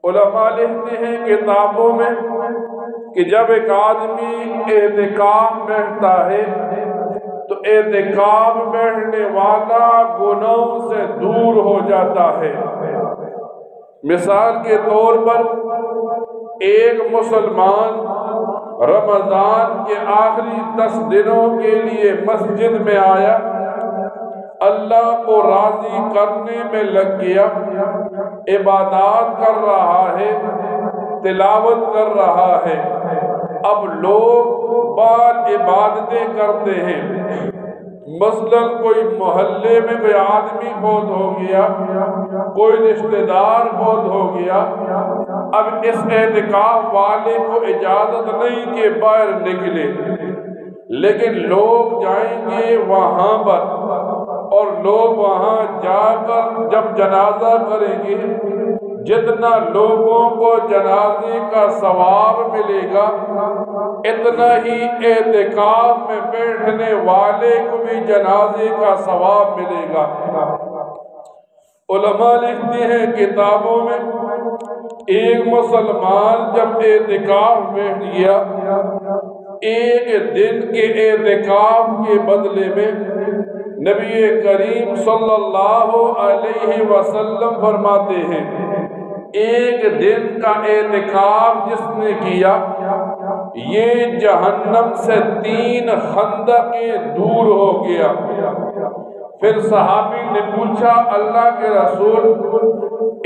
علماء لکھتے ہیں کتابوں میں کہ جب ایک آدمی اعتکاف بیٹھتا ہے تو اعتکاف بیٹھنے والا گناہوں سے دور ہو جاتا ہے۔ مثال کے طور پر ایک مسلمان رمضان کے آخری 10 دنوں کے لیے مسجد میں آیا، اللہ کو راضی کرنے میں لگ گیا، عبادات کر رہا ہے، تلاوت کر رہا ہے۔ اب لوگ بعض عبادتیں کرتے ہیں، مثلاً کوئی محلے میں کوئی آدمی فوت ہو گیا، کوئی رشتہ دار فوت ہو گیا، اب اس اعتکاف والے کو اجازت نہیں کہ باہر نکلے، لیکن لوگ جائیں گے وہاں پر اور لوگ وہاں جا کر جب جنازہ کریں گے، جتنا لوگوں کو جنازے کا ثواب ملے گا اتنا ہی اعتکاف میں بیٹھنے والے کو بھی جنازے کا ثواب ملے گا۔ علماء لکھتے ہیں کتابوں میں ایک مسلمان جب اعتکاف بیٹھ گیا، ایک دن کے اعتکاف کے بدلے میں نبی کریم صلی اللہ علیہ وسلم فرماتے ہیں ایک دن کا اعتکاف جس نے کیا یہ جہنم سے 3 خندقیں دور ہو گیا۔ پھر صحابی نے پوچھا اللہ کے رسول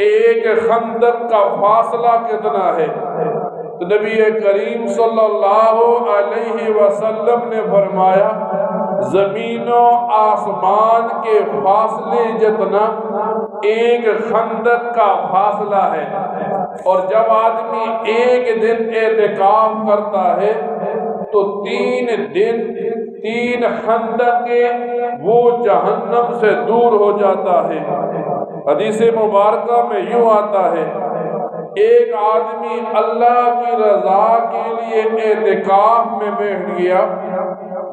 ایک خندق کا فاصلہ کتنا ہے؟ تو نبی کریم صلی اللہ علیہ وسلم نے فرمایا زمین و آسمان کے فاصلے جتنا ایک خندق کا فاصلہ ہے۔ اور جب آدمی ایک دن اعتکاف کرتا ہے تو 3 دن 3 خندقیں وہ جہنم سے دور ہو جاتا ہے۔ حدیث مبارکہ میں یوں آتا ہے ایک آدمی اللہ کی رضا کے لیے اعتکاف میں بیٹھ گیا،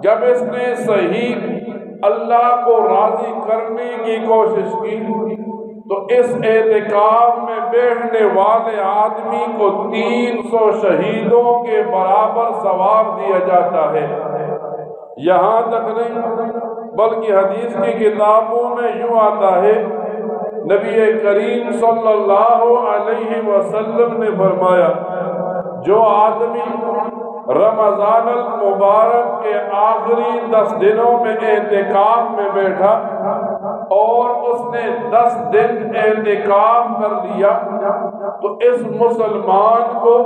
جب اس نے صحیح اللہ کو راضی کرنے کی کوشش کی تو اس اعتکاف میں بیٹھنے والے آدمی کو 300 شہیدوں کے برابر ثواب دیا جاتا ہے۔ یہاں تک نہیں بلکہ حدیث کی کتابوں میں یوں آتا ہے نبی کریم صلی اللہ علیہ وسلم نے فرمایا جو آدمی رمضان المبارک کے آخری 10 دنوں میں اعتکاف میں بیٹھا اور اس نے 10 دن اعتکاف کر لیا تو اس مسلمان کو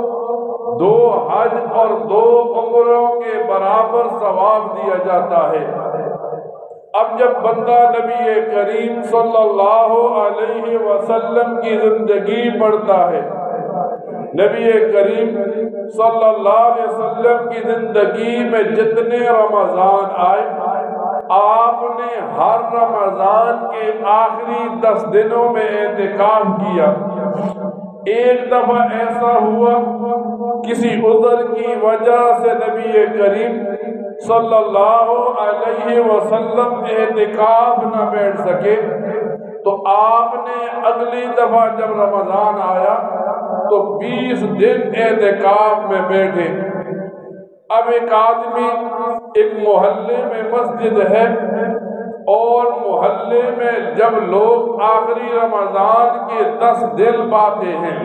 2 حج اور 2 عمروں کے برابر ثواب دیا جاتا ہے۔ اب جب بندہ نبی کریم صلی اللہ علیہ وسلم کی زندگی پڑھتا ہے، نبی کریم صلی اللہ علیہ وسلم کی زندگی میں جتنے رمضان آئے آپ نے ہر رمضان کے آخری 10 دنوں میں اعتکاف کیا۔ ایک دفعہ ایسا ہوا کسی عذر کی وجہ سے نبی کریم صلی اللہ علیہ وسلم اعتکاف نہ بیٹھ سکے تو آپ نے اگلی دفعہ جب رمضان آیا تو 20 دن اعتکاف میں بیٹھے۔ اب ایک آدمی ایک محلے میں مسجد ہے اور محلے میں جب لوگ آخری رمضان کے 10 دن پاتے ہیں